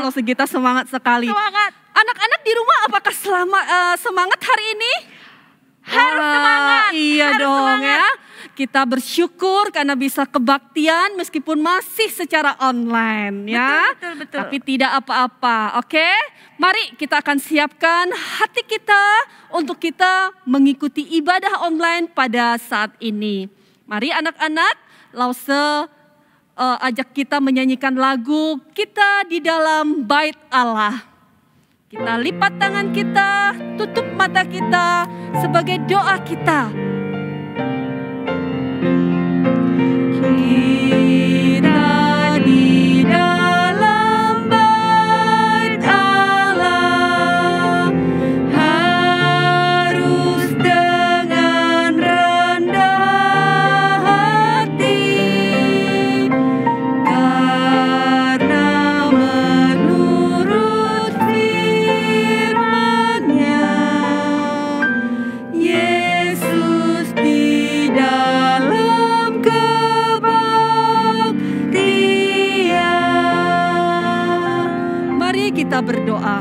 loh Segita, semangat sekali. Semangat. Anak-anak di rumah apakah semangat hari ini? Harus semangat. Iya harus dong semangat. ya. Kita bersyukur karena bisa kebaktian meskipun masih secara online ya. Betul. Tapi tidak apa-apa, oke? Mari kita akan siapkan hati kita untuk kita mengikuti ibadah online pada saat ini. Mari anak-anak, Lause ajak kita menyanyikan lagu Kita di Dalam Bait Allah. Kita lipat tangan kita, tutup mata kita sebagai doa kita. Kita di dalam bait Allah harus dengan rendah hati, karena menurut firman-Nya Yesus di dalam kebaktian. Mari kita berdoa.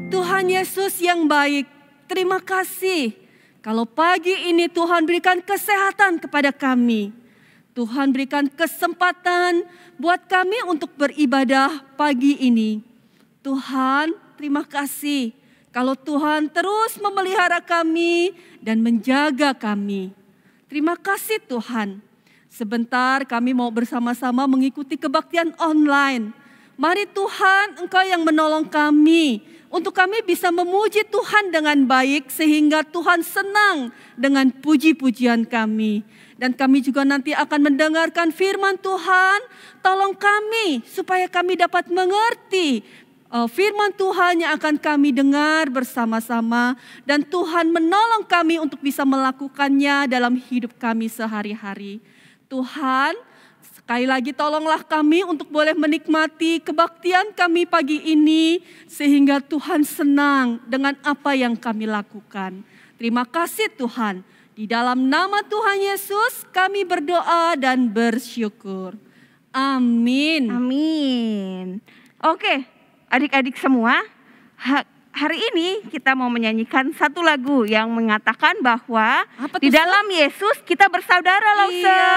Tuhan Yesus yang baik, terima kasih kalau pagi ini Tuhan berikan kesehatan kepada kami. Tuhan berikan kesempatan buat kami untuk beribadah pagi ini. Tuhan, terima kasih kalau Tuhan terus memelihara kami dan menjaga kami. Terima kasih Tuhan. Sebentar kami mau bersama-sama mengikuti kebaktian online. Mari Tuhan, Engkau yang menolong kami untuk kami bisa memuji Tuhan dengan baik sehingga Tuhan senang dengan puji-pujian kami. Dan kami juga nanti akan mendengarkan firman Tuhan. Tolong kami supaya kami dapat mengerti firman Tuhan yang akan kami dengar bersama-sama. Dan Tuhan menolong kami untuk bisa melakukannya dalam hidup kami sehari-hari. Tuhan, sekali lagi tolonglah kami untuk boleh menikmati kebaktian kami pagi ini. Sehingga Tuhan senang dengan apa yang kami lakukan. Terima kasih Tuhan. Di dalam nama Tuhan Yesus kami berdoa dan bersyukur. Amin. Amin. Oke, adik-adik semua, hari ini kita mau menyanyikan satu lagu yang mengatakan bahwa di dalam Yesus kita bersaudara, Lause. Iya.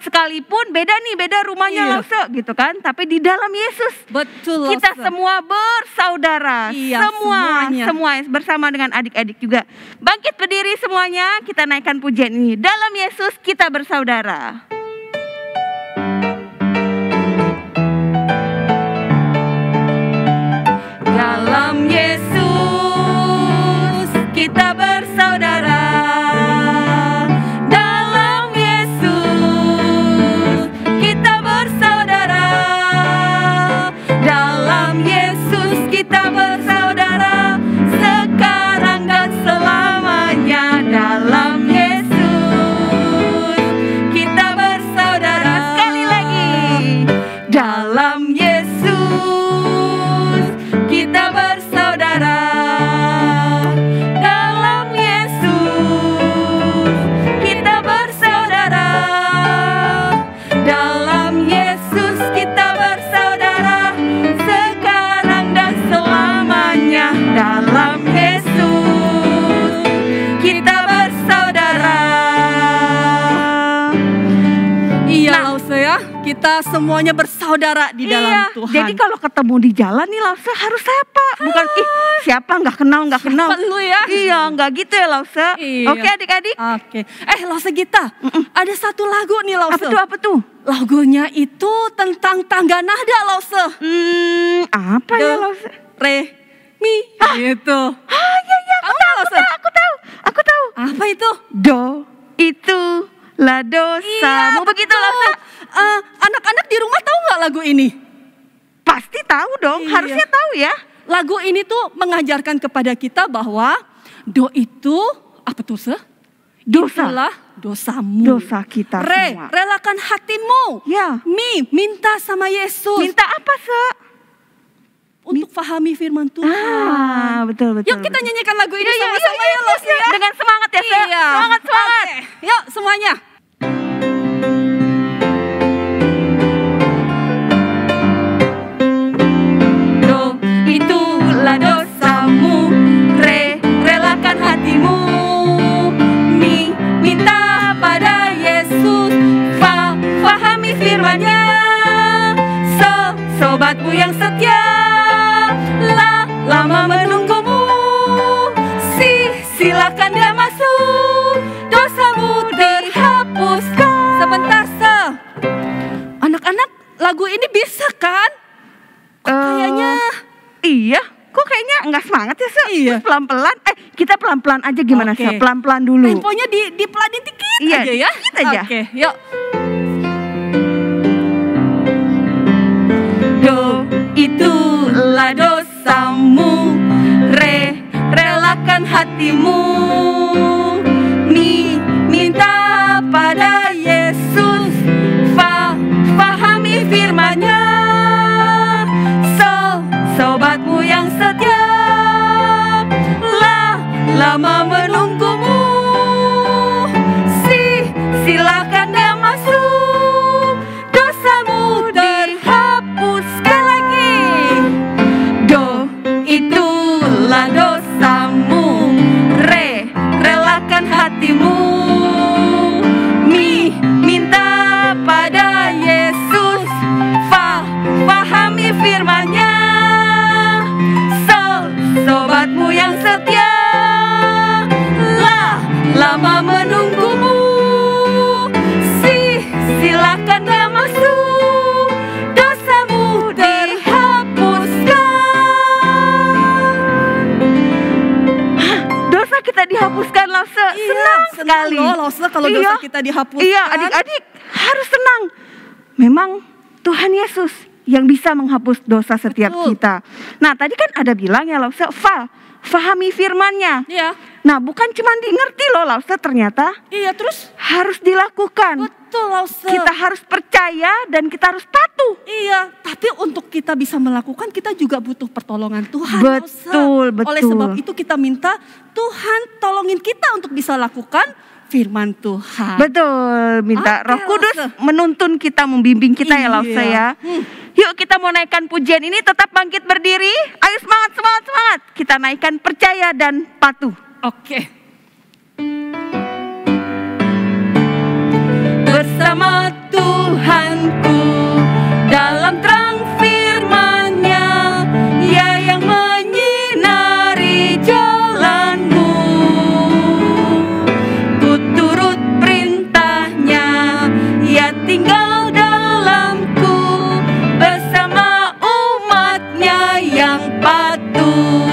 Sekalipun beda rumahnya, Iya. Lause, gitu kan. Tapi di dalam Yesus Betul, kita Lause. semua bersaudara. Iya, semuanya. Semua bersama dengan adik-adik juga. Bangkit berdiri semuanya, kita naikkan pujian ini. Dalam Yesus kita bersaudara. Dalam Yesus kita bersaudara. Dalam Yesus kita bersaudara. Dalam Yesus kita bersaudara. Sekarang dan selamanya. Dalam Yesus kita bersaudara. Sekali lagi. Dalam Yesus kita bersaudara. Dalam Yesus kita bersaudara. Dalam Yesus kita bersaudara. Sekarang dan selamanya. Dalam Yesus kita bersaudara. Iya, Lause ya. Kita semuanya bersaudara di dalam Tuhan. Jadi kalau ketemu di jalan nih, Lause harus sapa. Bukan siapa nggak kenal. Siapa lu ya? Iya, nggak gitu ya, Lause. Iya. Oke adik-adik. Oke. Lause Gita, ada satu lagu nih Lause. Apa tuh? Lagunya itu tentang tangga nada Lause. Apa ya, Lause? Re, mi, gitu. Iya, aku tahu. Apa itu? Do, itu lah dosa. Iya, Mau begitu, betul. Lause? Anak-anak di rumah tahu nggak lagu ini? Pasti tahu dong, Iya. harusnya tahu ya. Lagu ini tuh mengajarkan kepada kita bahwa do itu apa tuh se? Dosa. Itulah dosamu. Dosa kita Re, semua. relakan hatimu. Ya. Mi, minta sama Yesus. Minta apa, Se? Untuk pahami firman Tuhan. Betul. Yuk kita nyanyikan lagu ini Yuk, sama-sama ya, Los ya. Dengan semangat ya, Se. Iya. Semangat. Oke. Yuk semuanya. Kok kayaknya nggak semangat ya, Se? Iya. Terus pelan-pelan, kita pelan-pelan aja gimana, Oke. Se? Pelan-pelan dulu. Temponya dipelanin dikit Iya, aja ya. dikit aja. Oke, yuk. Do, itulah dosamu, relakan hatimu. Minta pada Yesus, fahami firman-Nya. Sobatmu yang setia, lama menunggumu. Silakan dia masuk, dosamu dihapus. Sekali lagi. Do, itulah dosamu, relakan hatimu. Minta pada Yesus, pahami firman-Nya. Sobatmu yang setia, lama menunggumu. Silakan dia masuk, dosamu dihapuskan. Dosa kita dihapuskan, Lause. Senang sekali. Loh, Lause, kalau dosa kita dihapuskan. Iya, adik-adik harus senang. Memang Tuhan Yesus yang bisa menghapus dosa setiap kita. Nah, tadi kan ada bilang ya, Lause, fahami firman-Nya. Iya. Nah, bukan cuma ngerti loh, Lause, ternyata. Iya, terus Harus dilakukan. betul, Lause. Kita harus percaya dan kita harus patuh. Iya, tapi untuk kita bisa melakukan kita juga butuh pertolongan Tuhan. Betul, Lause. Oleh betul. sebab itu kita minta Tuhan tolongin kita untuk bisa lakukan firman Tuhan. Betul, minta Oke, Roh Kudus Lause. menuntun kita, membimbing kita ya, Lause ya. Iya. Yuk kita mau naikkan pujian ini, tetap bangkit berdiri. Ayo semangat, semangat, semangat. Kita naikkan percaya dan patuh. Oke. Bersama Tuhanku dalam terang firman-Nya, Ia yang menyinari jalanmu. Ku turut perintah-Nya, Ia tinggal dalamku. Bersama umat-Nya yang patuh.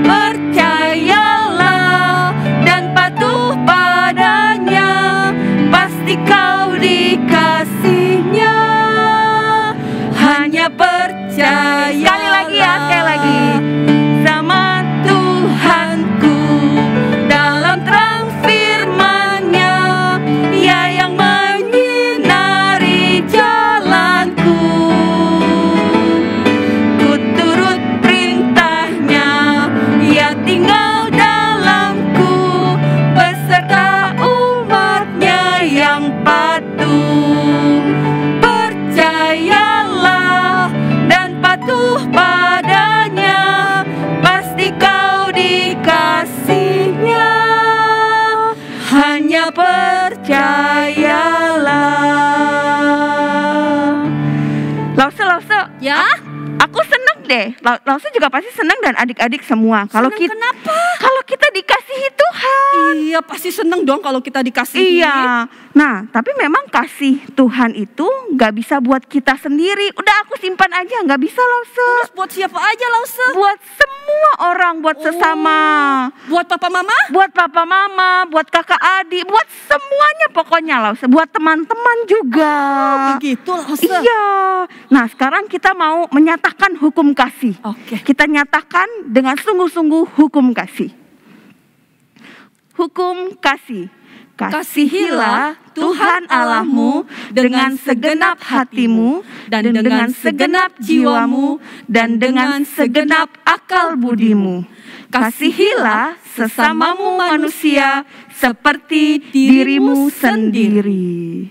Percayalah dan patuh padanya, pasti kau dikasihnya. Hanya percaya. Sekali lagi ya, sekali lagi. Sama Tuhanku dalam terang firman-Nya, Ia yang menyinari jalanku. Ku turut perintah-Nya, Ia tinggal dalamku. Beserta umat-Nya yang patuh. Percayalah dan patuh padanya, pasti kau dikasihnya. Hanya percayalah. Lause, Ya? aku seneng deh. Lause juga pasti seneng dan adik-adik semua. Kalau Senang kita, kenapa? kalau kita dikasihi Tuhan. Iya, pasti seneng dong kalau kita dikasihi. Iya. Nah, tapi memang kasih Tuhan itu nggak bisa buat kita sendiri. Udah aku simpan aja, nggak bisa, Lause. Terus buat siapa aja, Lause? Buat semua orang, buat sesama. Buat papa mama? Buat papa mama, buat kakak adik, buat semuanya pokoknya, Lause. Buat teman-teman juga. Begitu, Lause. Iya. Nah, sekarang kita mau menyatakan hukum kasih. Oke. Kita nyatakan dengan sungguh-sungguh hukum kasih. Hukum kasih. Kasihilah Tuhan Allahmu dengan segenap hatimu dan dengan segenap jiwamu dan dengan segenap akal budimu. Kasihilah sesamamu manusia seperti dirimu sendiri.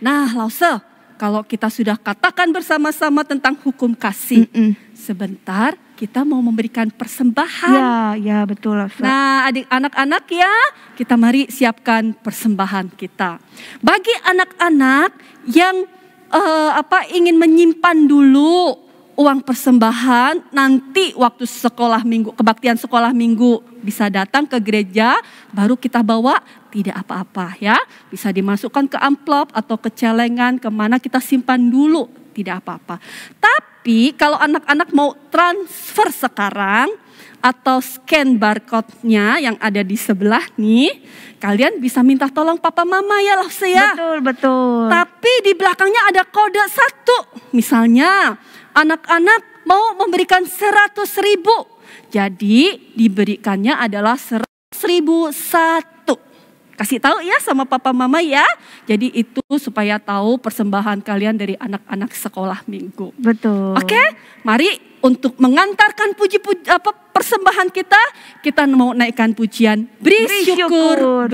Nah, Lause, kalau kita sudah katakan bersama-sama tentang hukum kasih, sebentar kita mau memberikan persembahan. Ya betul, Lause. Nah, anak-anak ya, kita mari siapkan persembahan kita. Bagi anak-anak yang ingin menyimpan dulu uang persembahan, nanti waktu sekolah minggu, kebaktian sekolah minggu bisa datang ke gereja, baru kita bawa, tidak apa-apa ya. Bisa dimasukkan ke amplop atau ke celengan, kemana kita simpan dulu, tidak apa-apa. Tapi Tapi kalau anak-anak mau transfer sekarang atau scan barcode-nya yang ada di sebelah nih, kalian bisa minta tolong papa mama ya Lause ya. Betul. Tapi di belakangnya ada kode 1. Misalnya anak-anak mau memberikan 100.000. Jadi diberikannya adalah 100.001. Kasih tahu ya sama papa mama ya. Jadi itu supaya tahu persembahan kalian dari anak-anak sekolah minggu. Betul. Oke, mari untuk mengantarkan persembahan kita mau naikkan pujian beri syukur.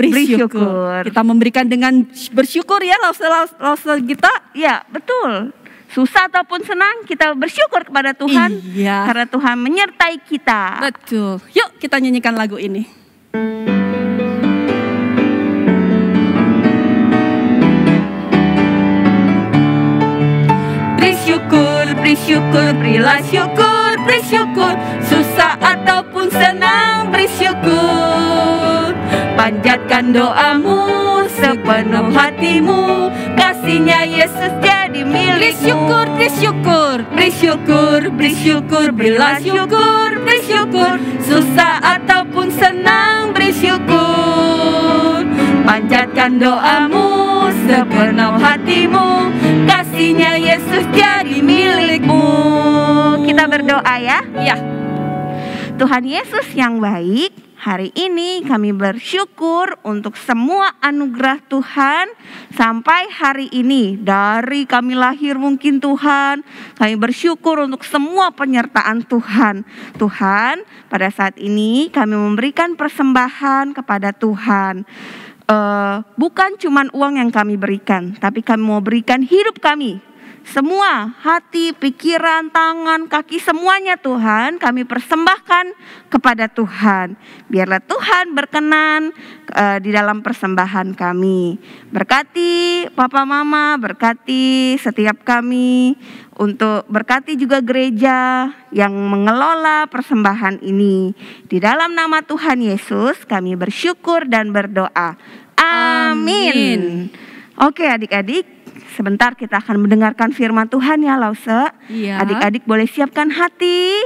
Kita memberikan dengan bersyukur ya Lause kita. Ya, betul. Susah ataupun senang, kita bersyukur kepada Tuhan. Iya. Karena Tuhan menyertai kita. Betul. Yuk kita nyanyikan lagu ini. Beri syukur, berilah syukur, beri syukur. Susah ataupun senang, beri syukur. Panjatkan doamu sepenuh hatimu, kasihnya Yesus jadi milikmu. Beri syukur, beri syukur, beri syukur, berilah syukur, beri syukur. Susah ataupun senang, beri syukur. Panjatkan doamu sepenuh hatimu, kasihnya Yesus jadi milikmu. Kita berdoa ya. Ya. Tuhan Yesus yang baik, hari ini kami bersyukur untuk semua anugerah Tuhan sampai hari ini. Dari kami lahir mungkin Tuhan, kami bersyukur untuk semua penyertaan Tuhan. Tuhan, pada saat ini kami memberikan persembahan kepada Tuhan. Bukan cuma uang yang kami berikan, tapi kami mau berikan hidup kami. Semua hati, pikiran, tangan, kaki, semuanya Tuhan kami persembahkan kepada Tuhan. Biarlah Tuhan berkenan di dalam persembahan kami. Berkati Papa Mama, berkati setiap kami, untuk berkati juga gereja yang mengelola persembahan ini. Di dalam nama Tuhan Yesus kami bersyukur dan berdoa. Amin. Oke adik-adik, sebentar kita akan mendengarkan firman Tuhan ya Lause. Iya. Adik-adik boleh siapkan hati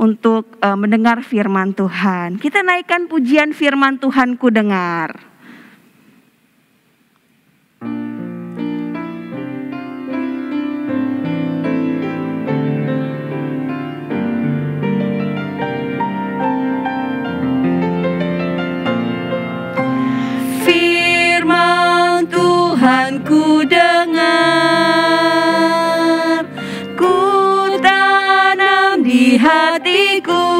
untuk mendengar firman Tuhan. Kita naikkan pujian firman Tuhan ku dengar. Firman Tuhan ku dengar, ku tanam di hatiku,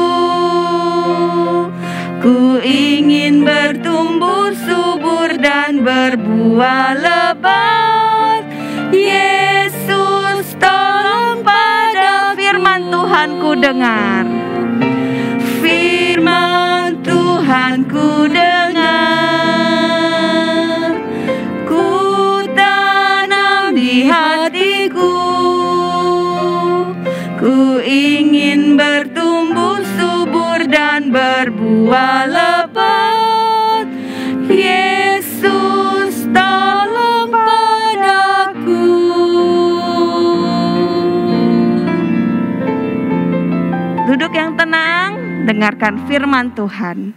ku ingin bertumbuh subur dan berbuah lebat. Yesus tolong pada Firman Tuhan ku dengar. Firman Tuhan ku dengar, ku tanam di hatiku, ku ingin bertumbuh subur dan berbuah lebat. Yesus tolong padaku. Duduk yang tenang, dengarkan firman Tuhan.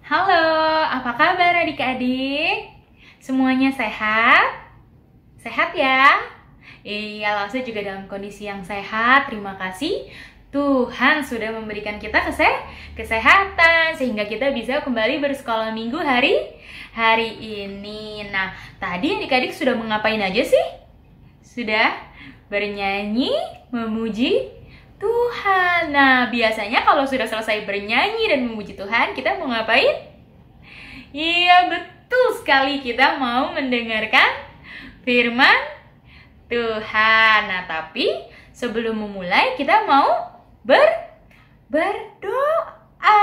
Halo, apa kabar adik-adik? Semuanya sehat? Sehat ya? Iya, Lause juga dalam kondisi yang sehat. Terima kasih Tuhan sudah memberikan kita kesehatan sehingga kita bisa kembali bersekolah minggu hari ini. Nah, tadi adik-adik sudah mengapain aja sih? Sudah bernyanyi, memuji Tuhan. Nah, biasanya kalau sudah selesai bernyanyi dan memuji Tuhan, kita mau ngapain? Iya, betul sekali, kita mau mendengarkan firman Tuhan. Nah, tapi sebelum memulai kita mau berdoa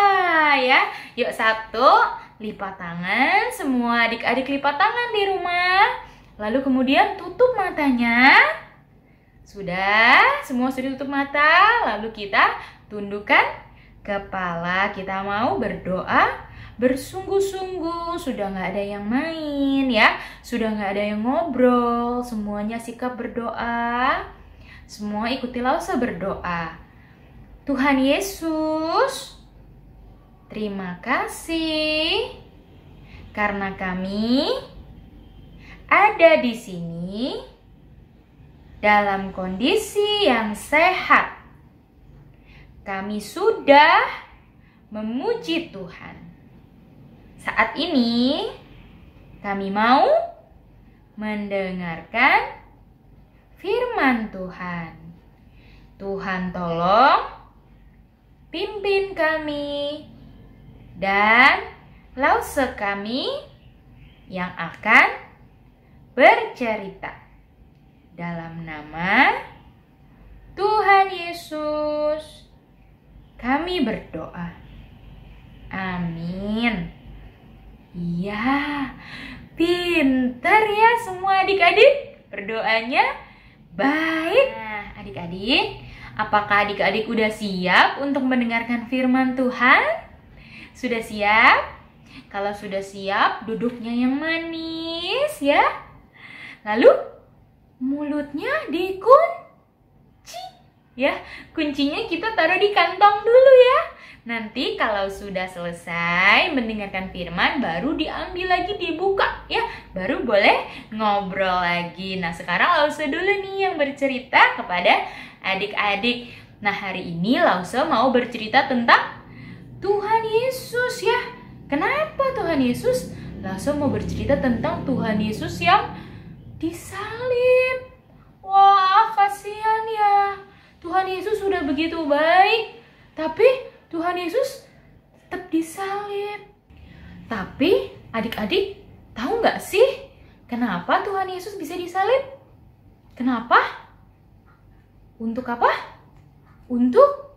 ya. Yuk, satu, lipat tangan. Semua adik-adik lipat tangan di rumah. Lalu kemudian tutup matanya. Sudah, semua sudah tutup mata. Lalu kita tundukkan kepala. Kita mau berdoa bersungguh-sungguh. Sudah nggak ada yang main ya. Sudah nggak ada yang ngobrol. Semuanya sikap berdoa. semua ikuti Lause berdoa. Tuhan Yesus, terima kasih karena kami ada di sini dalam kondisi yang sehat. Kami sudah memuji Tuhan. Saat ini kami mau mendengarkan firman Tuhan. Tuhan tolong pimpin kami dan Lause kami yang akan bercerita. Dalam nama Tuhan Yesus kami berdoa. Amin. Ya, pintar ya semua adik-adik. Berdoanya baik. Nah, adik-adik, apakah adik-adik udah siap untuk mendengarkan firman Tuhan? Sudah siap? Kalau sudah siap, duduknya yang manis ya. Lalu mulutnya dikunci ya. Kuncinya kita taruh di kantong dulu ya. Nanti kalau sudah selesai mendengarkan firman, baru diambil lagi, dibuka ya. Baru boleh ngobrol lagi. Nah, sekarang Lause dulu nih yang bercerita kepada adik-adik. Nah, hari ini Lause mau bercerita tentang Tuhan Yesus ya. Kenapa Tuhan Yesus? Lause mau bercerita tentang Tuhan Yesus yang disalib. Wah, kasihan ya. Tuhan Yesus sudah begitu baik, tapi Tuhan Yesus tetap disalib. Tapi adik-adik tahu nggak sih kenapa Tuhan Yesus bisa disalib? Kenapa? Untuk apa? Untuk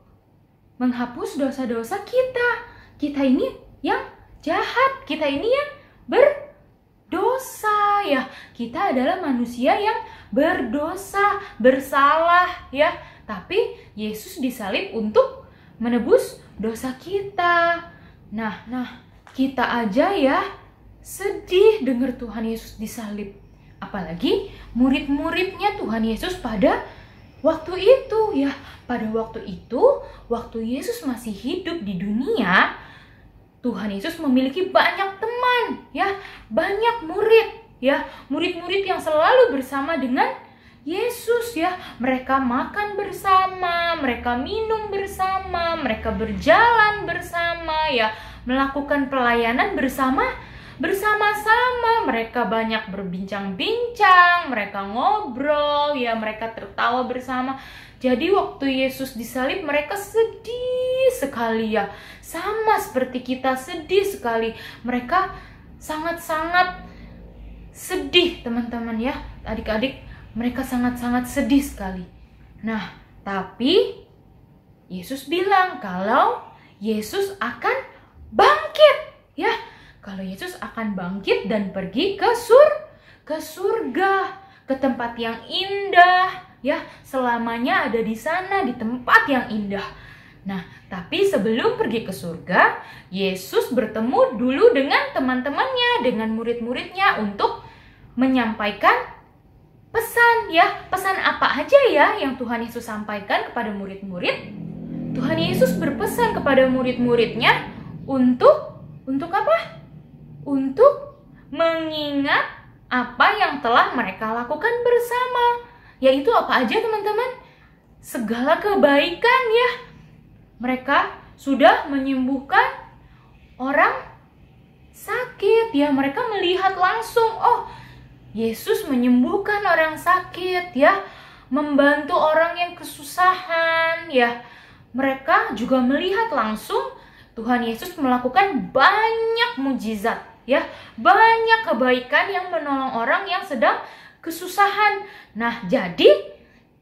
menghapus dosa-dosa kita. Kita ini yang jahat, kita ini yang berdosa ya. Kita adalah manusia yang berdosa, bersalah ya. Tapi Yesus disalib untuk menebus dosa kita. Nah, kita aja ya sedih dengar Tuhan Yesus disalib. Apalagi murid-muridnya Tuhan Yesus pada waktu itu ya. Pada waktu itu, waktu Yesus masih hidup di dunia, Tuhan Yesus memiliki banyak teman ya, banyak murid ya, murid-murid yang selalu bersama dengan Yesus ya. Mereka makan bersama, mereka minum bersama, mereka berjalan bersama ya, melakukan pelayanan bersama-sama. Mereka banyak berbincang-bincang, mereka ngobrol ya, mereka tertawa bersama. Jadi waktu Yesus disalib mereka sedih sekali ya. Sama seperti kita sedih sekali. Mereka sangat-sangat sedih teman-teman ya. Adik-adik, mereka sangat-sangat sedih sekali. Nah, tapi Yesus bilang kalau Yesus akan bangkit ya. Kalau Yesus akan bangkit dan pergi ke surga, ke tempat yang indah ya, selamanya ada di sana, di tempat yang indah. Nah, tapi sebelum pergi ke surga, Yesus bertemu dulu dengan teman-temannya, dengan murid-muridnya untuk menyampaikan pesan ya. Pesan apa aja ya yang Tuhan Yesus sampaikan kepada murid-murid? Tuhan Yesus berpesan kepada murid-muridnya untuk apa? Untuk mengingat apa yang telah mereka lakukan bersama. Yaitu apa aja teman-teman? Segala kebaikan ya. Mereka sudah menyembuhkan orang sakit ya. Mereka melihat langsung, oh Yesus menyembuhkan orang sakit ya. Membantu orang yang kesusahan ya. Mereka juga melihat langsung Tuhan Yesus melakukan banyak mujizat ya. Banyak kebaikan yang menolong orang yang sedang kesusahan. Nah, jadi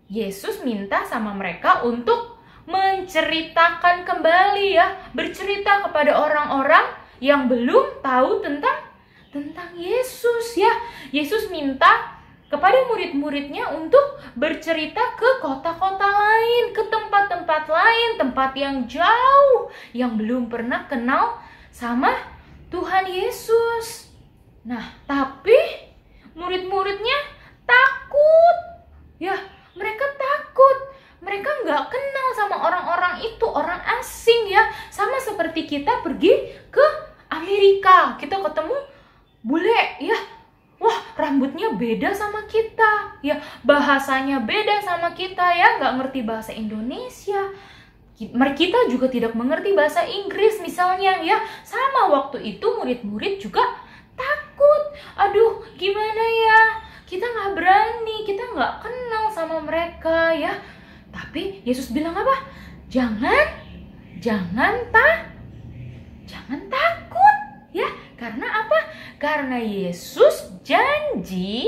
Yesus minta sama mereka untuk menceritakan kembali ya, bercerita kepada orang-orang yang belum tahu tentang Yesus ya. Yesus minta kepada murid-muridnya untuk bercerita ke kota-kota lain, ke tempat-tempat lain, tempat yang jauh, yang belum pernah kenal sama Tuhan Yesus. Nah, tapi murid-muridnya takut. Ya, mereka takut. takut. Mereka nggak kenal sama orang-orang itu, orang asing ya. Sama seperti kita pergi ke Amerika, kita ketemu bule ya. Wah, rambutnya beda sama kita ya, bahasanya beda sama kita ya, nggak ngerti bahasa Indonesia. Kita juga tidak mengerti bahasa Inggris misalnya ya. Sama waktu itu murid-murid juga takut. Aduh, gimana ya? Kita nggak berani, kita nggak kenal sama mereka ya. Tapi Yesus bilang apa? Jangan takut ya. Karena apa? Karena Yesus janji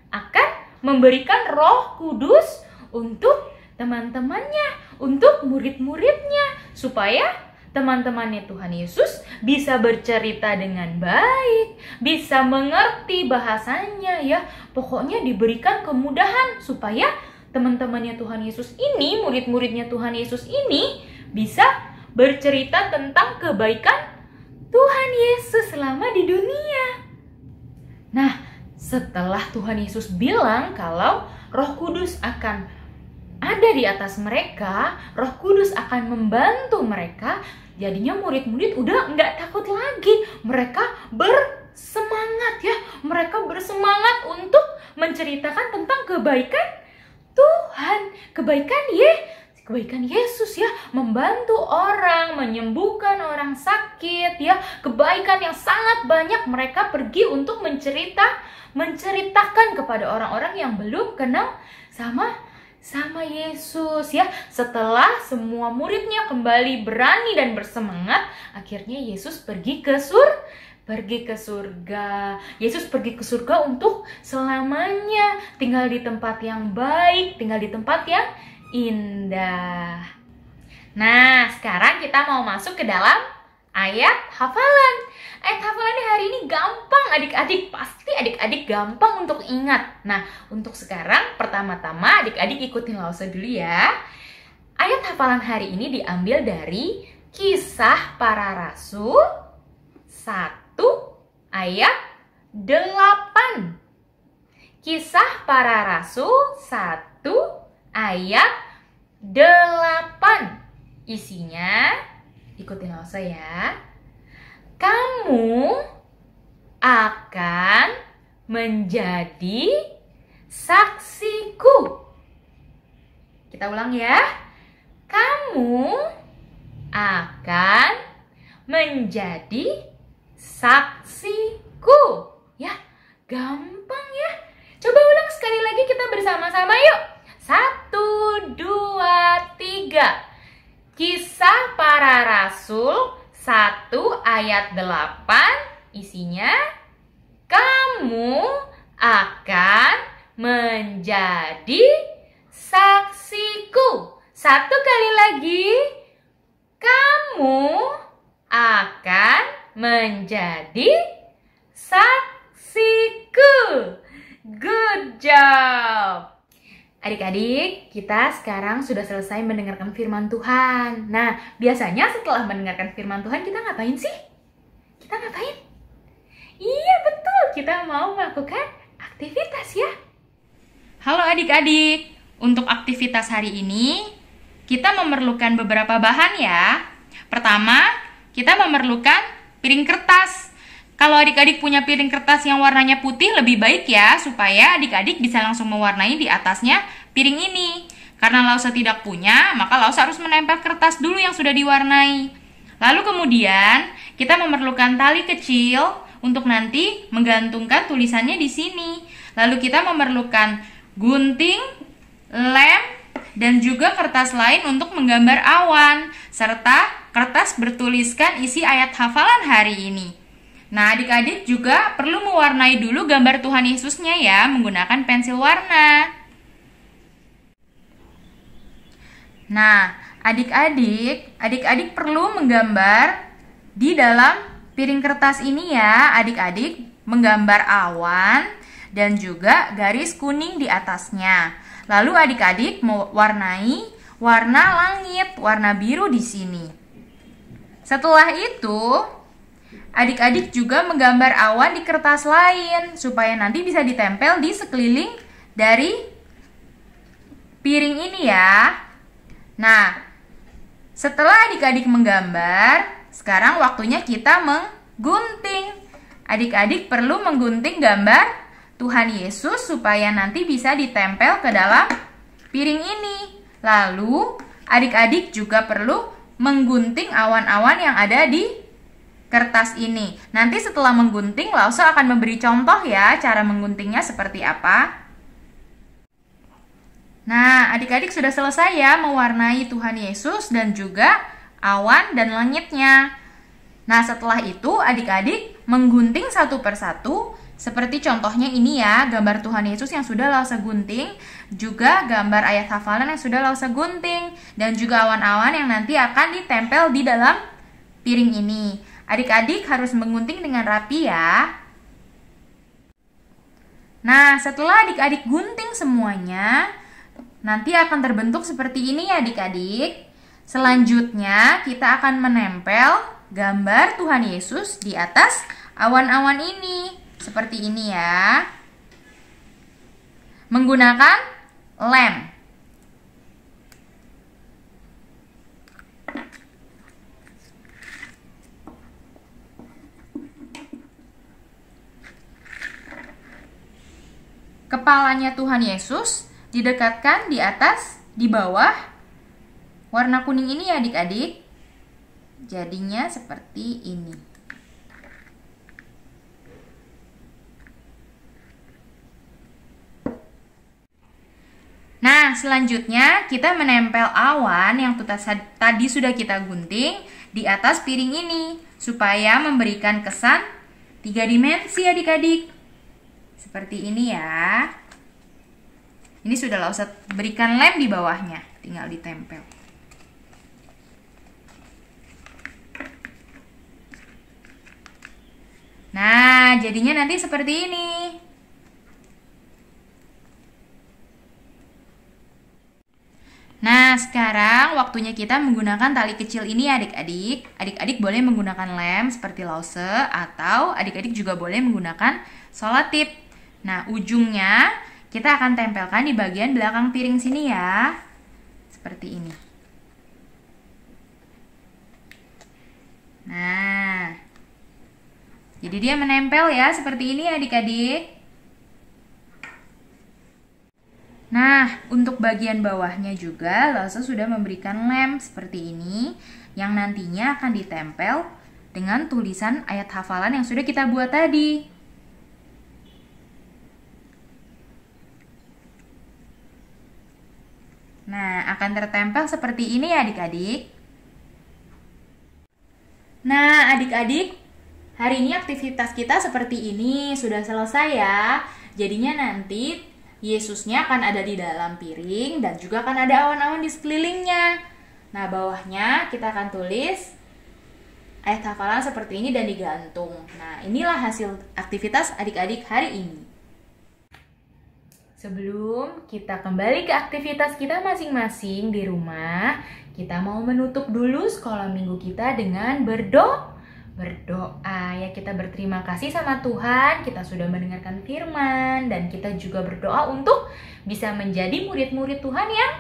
akan memberikan Roh Kudus untuk teman-temannya, untuk murid-muridnya, supaya teman-temannya Tuhan Yesus bisa bercerita dengan baik, bisa mengerti bahasanya ya. Pokoknya diberikan kemudahan supaya teman-temannya Tuhan Yesus ini, murid-muridnya Tuhan Yesus ini bisa bercerita tentang kebaikan Tuhan Yesus selama di dunia. Nah, setelah Tuhan Yesus bilang kalau Roh Kudus akan ada di atas mereka, Roh Kudus akan membantu mereka, jadinya murid-murid udah nggak takut lagi. Mereka bersemangat ya, mereka bersemangat untuk menceritakan tentang kebaikan Tuhan, kebaikan Yesus ya, membantu orang, menyembuhkan orang sakit ya, kebaikan yang sangat banyak. Mereka pergi untuk menceritakan kepada orang-orang yang belum kenal sama Yesus ya. Setelah semua muridnya kembali berani dan bersemangat, akhirnya Yesus pergi ke surga. Yesus pergi ke surga untuk selamanya, tinggal di tempat yang baik, tinggal di tempat yang indah. Nah, sekarang kita mau masuk ke dalam ayat hafalan. Ayat hafalannya hari ini gampang adik-adik, pasti adik-adik gampang untuk ingat. Nah, untuk sekarang pertama-tama adik-adik ikutin Lause dulu ya. Ayat hafalan hari ini diambil dari Kisah Para Rasul 1 ayat 8. Kisah Para Rasul 1 ayat 8. Isinya, ikutin Lause ya. Kamu akan menjadi saksiku. Kita ulang ya. Kamu akan menjadi saksiku. Ya, gampang ya. Coba ulang sekali lagi, kita bersama-sama yuk. 1, 2, 3. Kisah Para Rasul 1 ayat 8. Isinya, kamu akan menjadi saksiku. 1 kali lagi. Kamu akan menjadi saksiku. Good job. Adik-adik, kita sekarang sudah selesai mendengarkan firman Tuhan. Nah, biasanya setelah mendengarkan firman Tuhan, kita ngapain sih? Kita ngapain? Iya, betul. Kita mau melakukan aktivitas ya. Halo adik-adik. Untuk aktivitas hari ini, kita memerlukan beberapa bahan ya. Pertama, kita memerlukan piring kertas. Kalau adik-adik punya piring kertas yang warnanya putih lebih baik ya, supaya adik-adik bisa langsung mewarnai di atasnya piring ini. Karena Lause tidak punya, maka Lause harus menempel kertas dulu yang sudah diwarnai. Lalu kemudian, kita memerlukan tali kecil untuk nanti menggantungkan tulisannya di sini. Lalu kita memerlukan gunting, lem, dan juga kertas lain untuk menggambar awan, serta kertas bertuliskan isi ayat hafalan hari ini. Nah, adik-adik juga perlu mewarnai dulu gambar Tuhan Yesusnya ya, menggunakan pensil warna. Nah, adik-adik perlu menggambar di dalam piring kertas ini ya. Adik-adik menggambar awan dan juga garis kuning di atasnya. Lalu adik-adik mewarnai warna langit, warna biru di sini. Setelah itu, adik-adik juga menggambar awan di kertas lain supaya nanti bisa ditempel di sekeliling dari piring ini ya. Nah, setelah adik-adik menggambar, sekarang waktunya kita menggunting. Adik-adik perlu menggunting gambar Tuhan Yesus supaya nanti bisa ditempel ke dalam piring ini. Lalu, adik-adik juga perlu menggunting awan-awan yang ada di kertas ini. Nanti setelah menggunting, Lause akan memberi contoh ya cara mengguntingnya seperti apa. Nah, adik-adik sudah selesai ya mewarnai Tuhan Yesus dan juga awan dan langitnya. Nah, setelah itu adik-adik menggunting satu persatu seperti contohnya ini ya, gambar Tuhan Yesus yang sudah Lause gunting, juga gambar ayat hafalan yang sudah Lause gunting, dan juga awan-awan yang nanti akan ditempel di dalam piring ini. Adik-adik harus menggunting dengan rapi ya. Nah, setelah adik-adik gunting semuanya, nanti akan terbentuk seperti ini ya adik-adik. Selanjutnya kita akan menempel gambar Tuhan Yesus di atas awan-awan ini. Seperti ini ya. Menggunakan lem. Kepalanya Tuhan Yesus didekatkan di atas, di bawah warna kuning ini ya adik-adik. Jadinya seperti ini. Nah, selanjutnya kita menempel awan yang tadi sudah kita gunting di atas piring ini supaya memberikan kesan 3 dimensi adik-adik. Seperti ini ya. Ini sudah Lause berikan lem di bawahnya, tinggal ditempel. Nah, jadinya nanti seperti ini. Nah, sekarang waktunya kita menggunakan tali kecil ini adik-adik. Adik-adik boleh menggunakan lem seperti Lause atau adik-adik juga boleh menggunakan selotip. Nah, ujungnya kita akan tempelkan di bagian belakang piring sini ya. Seperti ini. Nah, jadi dia menempel ya seperti ini adik-adik. Nah, untuk bagian bawahnya juga Lause sudah memberikan lem seperti ini yang nantinya akan ditempel dengan tulisan ayat hafalan yang sudah kita buat tadi. Nah, akan tertempel seperti ini ya adik-adik. Nah, adik-adik, hari ini aktivitas kita seperti ini sudah selesai ya. Jadinya nanti Yesusnya akan ada di dalam piring dan juga akan ada awan-awan di sekelilingnya. Nah, bawahnya kita akan tulis ayat hafalan seperti ini dan digantung. Nah, inilah hasil aktivitas adik-adik hari ini. Sebelum kita kembali ke aktivitas kita masing-masing di rumah, kita mau menutup dulu sekolah minggu kita dengan berdoa ya. Kita berterima kasih sama Tuhan, kita sudah mendengarkan firman, dan kita juga berdoa untuk bisa menjadi murid-murid Tuhan yang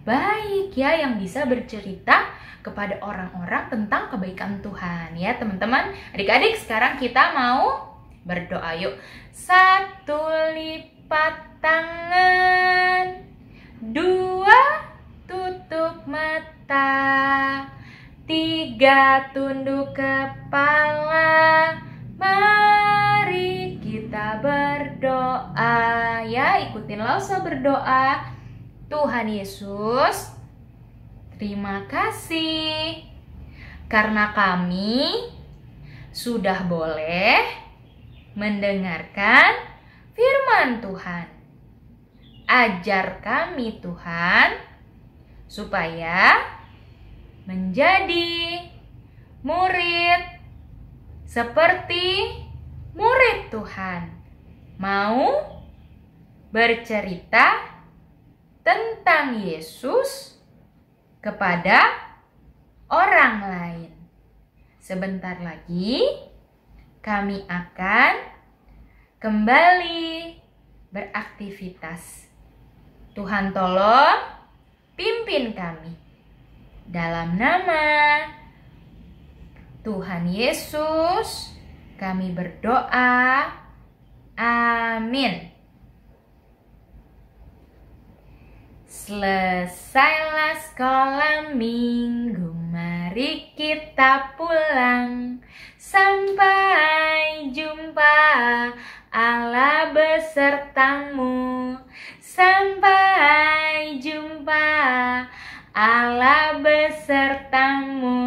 baik ya, yang bisa bercerita kepada orang-orang tentang kebaikan Tuhan ya teman-teman. Adik-adik, sekarang kita mau berdoa yuk. 1 lipat tangan, 2 tutup mata, 3 tunduk kepala. Mari kita berdoa ya, ikutin Lause berdoa. Tuhan Yesus, terima kasih karena kami sudah boleh mendengarkan firman Tuhan. Ajar kami Tuhan supaya menjadi murid seperti murid Tuhan, mau bercerita tentang Yesus kepada orang lain. Sebentar lagi kami akan kembali beraktivitas. Tuhan tolong pimpin kami. Dalam nama Tuhan Yesus, kami berdoa. Amin. Selesailah sekolah minggu, mari kita pulang. Sampai jumpa, Allah besertamu. Sampai jumpa, Allah besertamu.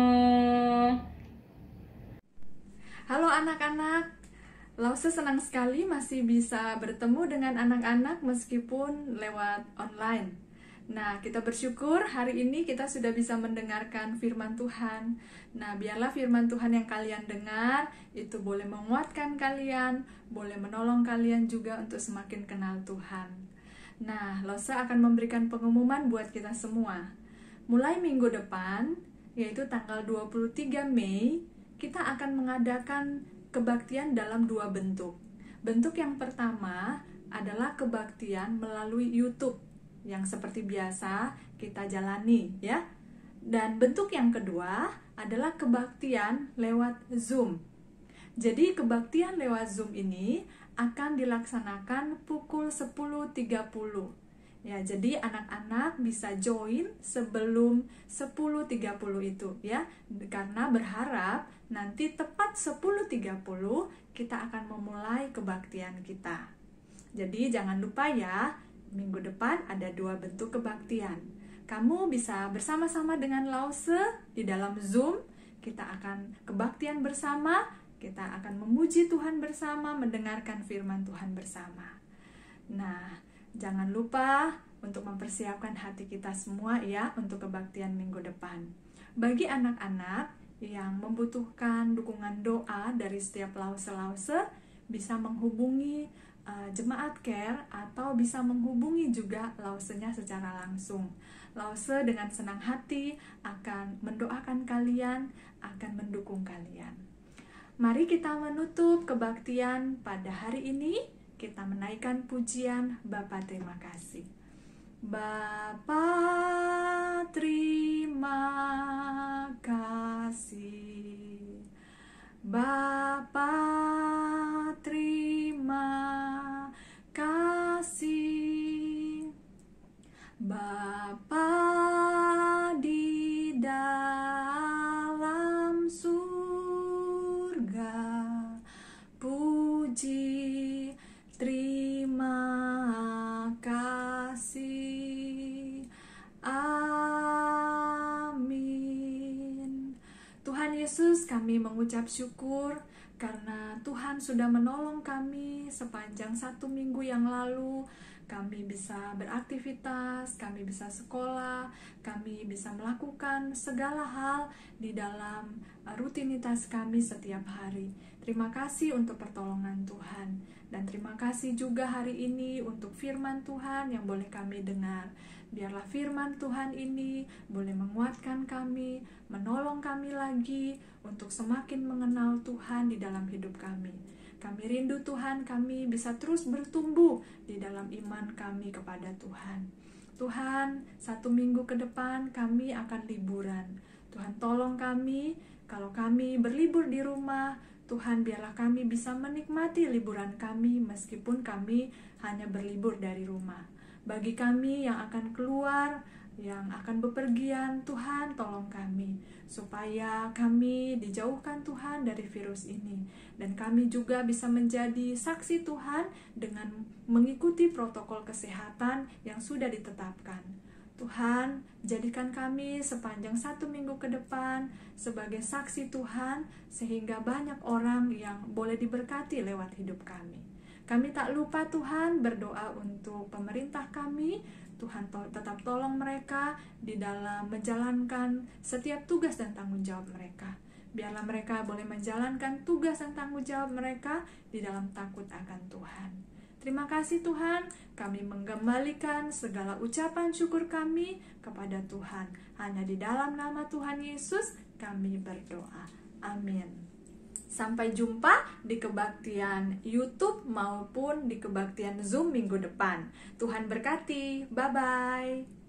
Halo anak-anak, Lause senang sekali masih bisa bertemu dengan anak-anak meskipun lewat online. Nah, kita bersyukur hari ini kita sudah bisa mendengarkan firman Tuhan. Nah, biarlah firman Tuhan yang kalian dengar itu boleh menguatkan kalian, boleh menolong kalian juga untuk semakin kenal Tuhan. Nah, Lause akan memberikan pengumuman buat kita semua. Mulai minggu depan, yaitu tanggal 23 Mei, kita akan mengadakan kebaktian dalam 2 bentuk. Bentuk yang pertama adalah kebaktian melalui YouTube, yang seperti biasa kita jalani ya. Dan bentuk yang kedua adalah kebaktian lewat Zoom. Jadi kebaktian lewat Zoom ini akan dilaksanakan pukul 10.30. Ya, jadi anak-anak bisa join sebelum 10.30 itu ya. Karena berharap nanti tepat 10.30 kita akan memulai kebaktian kita. Jadi jangan lupa ya, minggu depan ada 2 bentuk kebaktian. Kamu bisa bersama-sama dengan Lause di dalam Zoom. Kita akan kebaktian bersama, kita akan memuji Tuhan bersama, mendengarkan firman Tuhan bersama. Nah, jangan lupa untuk mempersiapkan hati kita semua ya untuk kebaktian minggu depan. Bagi anak-anak yang membutuhkan dukungan doa dari setiap Lause-Lause, bisa menghubungi Jemaat Care atau bisa menghubungi juga Lausenya secara langsung. Lause dengan senang hati akan mendoakan kalian, akan mendukung kalian. Mari kita menutup kebaktian pada hari ini. Kita menaikkan pujian Bapa terima kasih. Bapa terima kasih. Bapa terima kasih. Bapa di dalam surga, puji terima kasih. Amin. Tuhan Yesus, kami mengucap syukur karena Tuhan sudah menolong kami sepanjang 1 minggu yang lalu. Kami bisa beraktivitas, kami bisa sekolah, kami bisa melakukan segala hal di dalam rutinitas kami setiap hari. Terima kasih untuk pertolongan Tuhan. Dan terima kasih juga hari ini untuk firman Tuhan yang boleh kami dengar. Biarlah firman Tuhan ini boleh menguatkan kami, menolong kami lagi untuk semakin mengenal Tuhan di dalam hidup kami. Kami rindu Tuhan, kami bisa terus bertumbuh di dalam iman kami kepada Tuhan. Tuhan, 1 minggu ke depan kami akan liburan. Tuhan tolong kami, kalau kami berlibur di rumah, Tuhan biarlah kami bisa menikmati liburan kami meskipun kami hanya berlibur dari rumah. Bagi kami yang akan keluar, yang akan bepergian, Tuhan tolong kami supaya kami dijauhkan Tuhan dari virus ini, dan kami juga bisa menjadi saksi Tuhan dengan mengikuti protokol kesehatan yang sudah ditetapkan. Tuhan, jadikan kami sepanjang 1 minggu ke depan sebagai saksi Tuhan, sehingga banyak orang yang boleh diberkati lewat hidup kami. Kami tak lupa Tuhan berdoa untuk pemerintah kami. Tuhan tetap tolong mereka di dalam menjalankan setiap tugas dan tanggung jawab mereka. Biarlah mereka boleh menjalankan tugas dan tanggung jawab mereka di dalam takut akan Tuhan. Terima kasih Tuhan, kami mengembalikan segala ucapan syukur kami kepada Tuhan. Hanya di dalam nama Tuhan Yesus kami berdoa. Amin. Sampai jumpa di kebaktian YouTube maupun di kebaktian Zoom minggu depan. Tuhan berkati. Bye-bye.